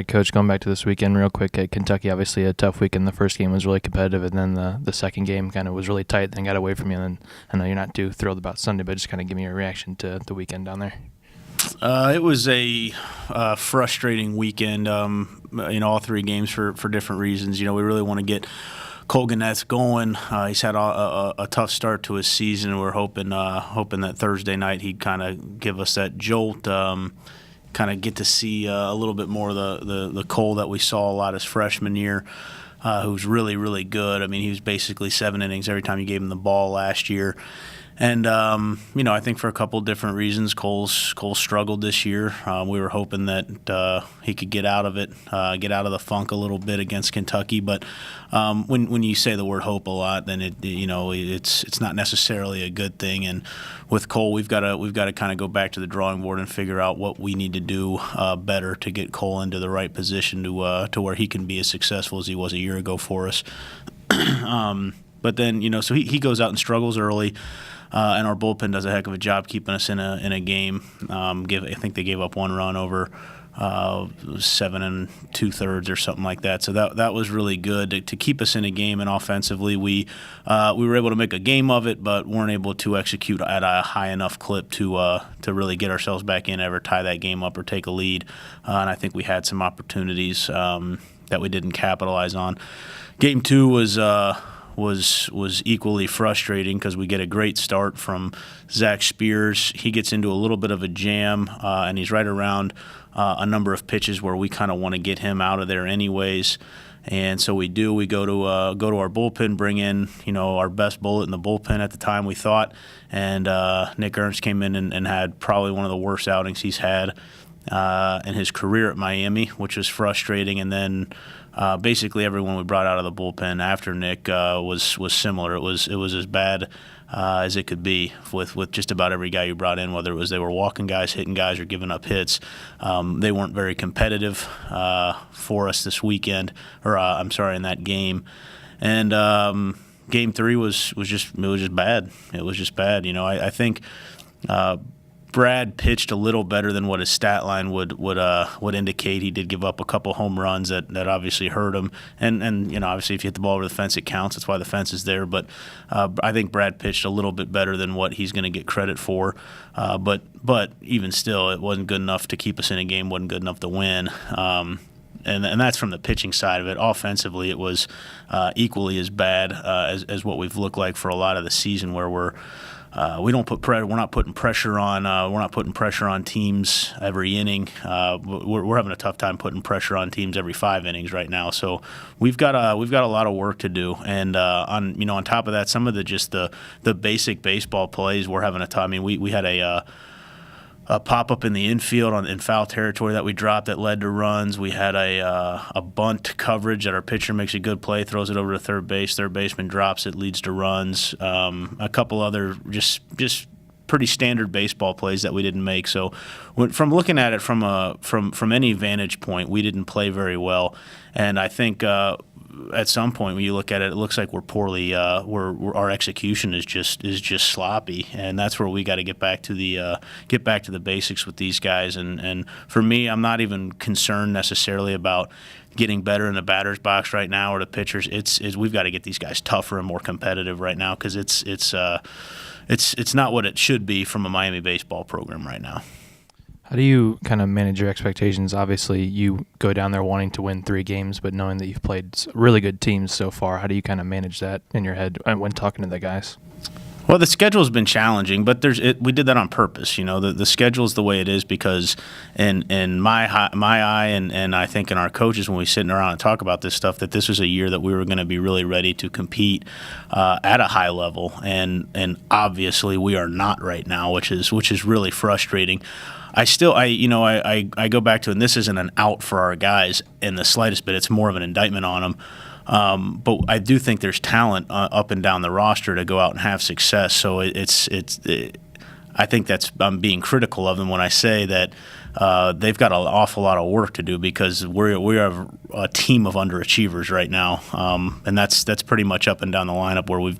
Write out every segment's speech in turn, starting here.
right, Coach, going back to this weekend real quick at Kentucky, obviously a tough weekend. The first game was really competitive, and then the second game kind of was really tight, then got away from you. And I know you're not too thrilled about Sunday, but just kind of give me your reaction to the weekend down there. It was a frustrating weekend, all three games for different reasons. We really want to get Cole Gannett's going. He's had a tough start to his season. We're hoping that Thursday night he'd kind of give us that jolt, kind of get to see a little bit more of the Cole that we saw a lot his freshman year, who's really, really good. I mean, he was basically 7 innings every time you gave him the ball last year. And, I think for a couple different reasons, Cole struggled this year. We were hoping that he could get out of it, get out of the funk a little bit against Kentucky. But when you say the word hope a lot, then it's not necessarily a good thing. And with Cole, we've got to kind of go back to the drawing board and figure out what we need to do better to get Cole into the right position to where he can be as successful as he was a year ago for us. But then, so he goes out and struggles early. And our bullpen does a heck of a job keeping us in a game. I think they gave up 1 run over 7 2/3 or something like that. So that was really good to keep us in a game. And offensively, we were able to make a game of it, but weren't able to execute at a high enough clip to really get ourselves back in, ever tie that game up or take a lead. And I think we had some opportunities that we didn't capitalize on. Game 2 was equally frustrating because we get a great start from Zach Spears. He gets into a little bit of a jam, and he's right around a number of pitches where we kind of want to get him out of there anyways. And so we do. We go to our bullpen, bring in our best bullet in the bullpen at the time, we thought. And Nick Ernst came in and had probably one of the worst outings he's had in his career at Miami, which was frustrating. And then basically everyone we brought out of the bullpen after Nick was similar. It was as bad as it could be with just about every guy you brought in, whether it was they were walking guys, hitting guys, or giving up hits. They weren't very competitive for us this weekend, in that game. And Game 3 was just bad. It was just bad. I think Brad pitched a little better than what his stat line would indicate. He did give up a couple home runs that obviously hurt him. And obviously if you hit the ball over the fence, it counts. That's why the fence is there. But I think Brad pitched a little bit better than what he's going to get credit for. But even still, it wasn't good enough to keep us in a game. Wasn't good enough to win. And that's from the pitching side of it. Offensively, it was equally as bad as what we've looked like for a lot of the season, where we're not putting pressure on teams every inning. We're having a tough time putting pressure on teams every 5 innings right now. So we've got a lot of work to do. And on top of that, some of the basic baseball plays we're having a tough. I mean, we had a pop up in the infield in foul territory that we dropped that led to runs. We had a bunt coverage that our pitcher makes a good play, throws it over to third base. Third baseman drops it, leads to runs. A couple other just pretty standard baseball plays that we didn't make. So from looking at it from any vantage point, we didn't play very well. And I think at some point when you look at it, it looks like we're poorly. Our execution is just sloppy, and that's where we got to get back to the basics with these guys. And for me, I'm not even concerned necessarily about getting better in the batter's box right now or the pitchers. We've got to get these guys tougher and more competitive right now, because it's not what it should be from a Miami baseball program right now. How do you kind of manage your expectations? Obviously, you go down there wanting to win 3 games, but knowing that you've played really good teams so far, how do you kind of manage that in your head when talking to the guys? Well, the schedule's been challenging, but we did that on purpose. The schedule's the way it is because in my eye and I think in our coaches when we sitting around and talk about this stuff, that this was a year that we were going to be really ready to compete at a high level, and obviously we are not right now, which is really frustrating. I go back to, and this isn't an out for our guys in the slightest bit. It's more of an indictment on them. But I do think there's talent up and down the roster to go out and have success. So I think I'm being critical of them when I say that they've got an awful lot of work to do, because we are a team of underachievers right now, and that's pretty much up and down the lineup, where we've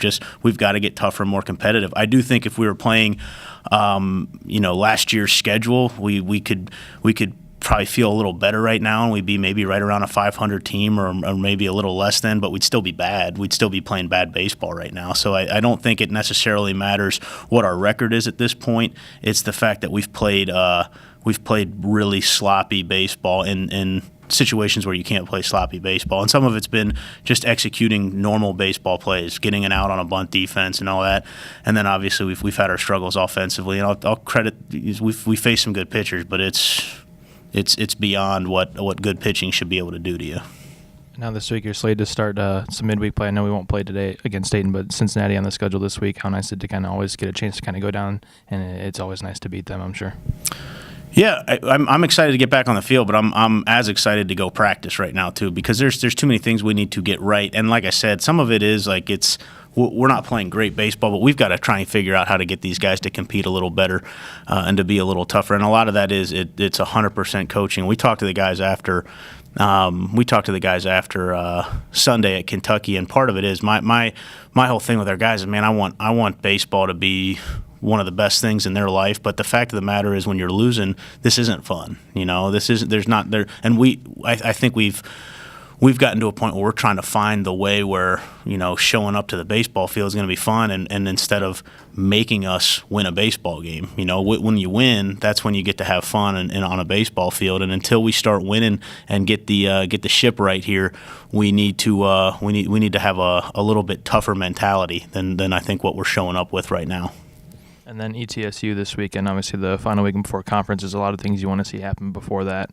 got to get tougher and more competitive. I do think if we were playing, last year's schedule, we could probably feel a little better right now, and we'd be maybe right around a 500 team or maybe a little less than, but we'd still be bad. We'd still be playing bad baseball right now. So I don't think it necessarily matters what our record is at this point. It's the fact that we've played really sloppy baseball in situations where you can't play sloppy baseball. And some of it's been just executing normal baseball plays, getting an out on a bunt defense and all that. And then obviously we've had our struggles offensively. And I'll credit we faced some good pitchers, but it's beyond what good pitching should be able to do to you. Now this week you're slated to start some midweek play. I know we won't play today against Dayton, but Cincinnati on the schedule this week. How nice is it to kind of always get a chance to kind of go down, and it's always nice to beat them, I'm sure. Yeah, I'm excited to get back on the field, but I'm as excited to go practice right now too, because there's too many things we need to get right. And like I said, some of it is like we're not playing great baseball, but we've got to try and figure out how to get these guys to compete a little better and to be a little tougher. And a lot of that is it's 100% coaching. We talked to the guys after. Sunday at Kentucky, and part of it is my whole thing with our guys is, man, I want baseball to be one of the best things in their life, but the fact of the matter is when you're losing, this isn't fun. I think we've gotten to a point where we're trying to find the way where, showing up to the baseball field is going to be fun, and instead of making us win a baseball game, when you win, that's when you get to have fun and on a baseball field. And until we start winning and get the ship right here, we need to have a little bit tougher mentality than I think what we're showing up with right now. And then ETSU this weekend, obviously the final weekend before conference. There's a lot of things you want to see happen before that.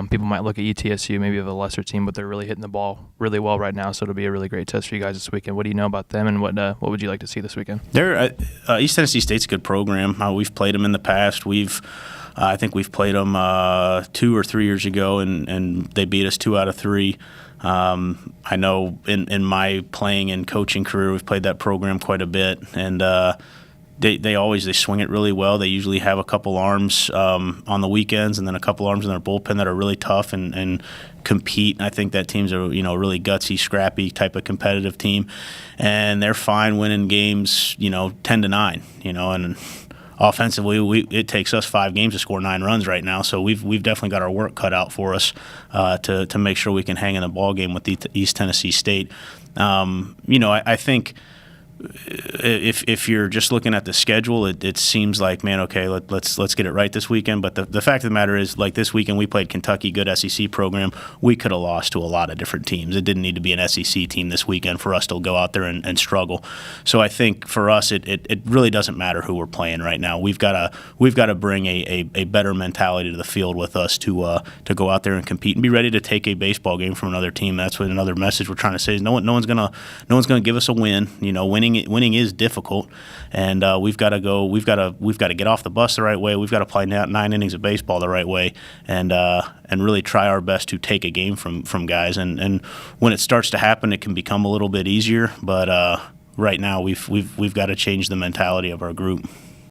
People might look at ETSU maybe of a lesser team, but they're really hitting the ball really well right now, so it'll be a really great test for you guys this weekend. What do you know about them, and what would you like to see this weekend? East Tennessee State's a good program. We've played them in the past. I think we've played them 2 or 3 years ago, and they beat us 2 out of 3. I know in my playing and coaching career, we've played that program quite a bit, and They swing it really well. They usually have a couple arms on the weekends, and then a couple arms in their bullpen that are really tough and compete. I think that team's a really gutsy, scrappy type of competitive team, and they're fine winning games 10-9. And offensively, it takes us 5 games to score 9 runs right now. So we've definitely got our work cut out for us to make sure we can hang in the ball game with East Tennessee State. I think. If you're just looking at the schedule, it seems like, man, okay, let's get it right this weekend. But the fact of the matter is, like this weekend, we played Kentucky, good SEC program. We could have lost to a lot of different teams. It didn't need to be an SEC team this weekend for us to go out there and struggle. So I think for us, it really doesn't matter who we're playing right now. We've got to bring a better mentality to the field with us to go out there and compete and be ready to take a baseball game from another team. That's what another message we're trying to say is no one's gonna give us a win. Winning is difficult, and we've got to get off the bus the right way. We've got to play 9 innings of baseball the right way, and really try our best to take a game from guys. And when it starts to happen, it can become a little bit easier. But right now, we've got to change the mentality of our group.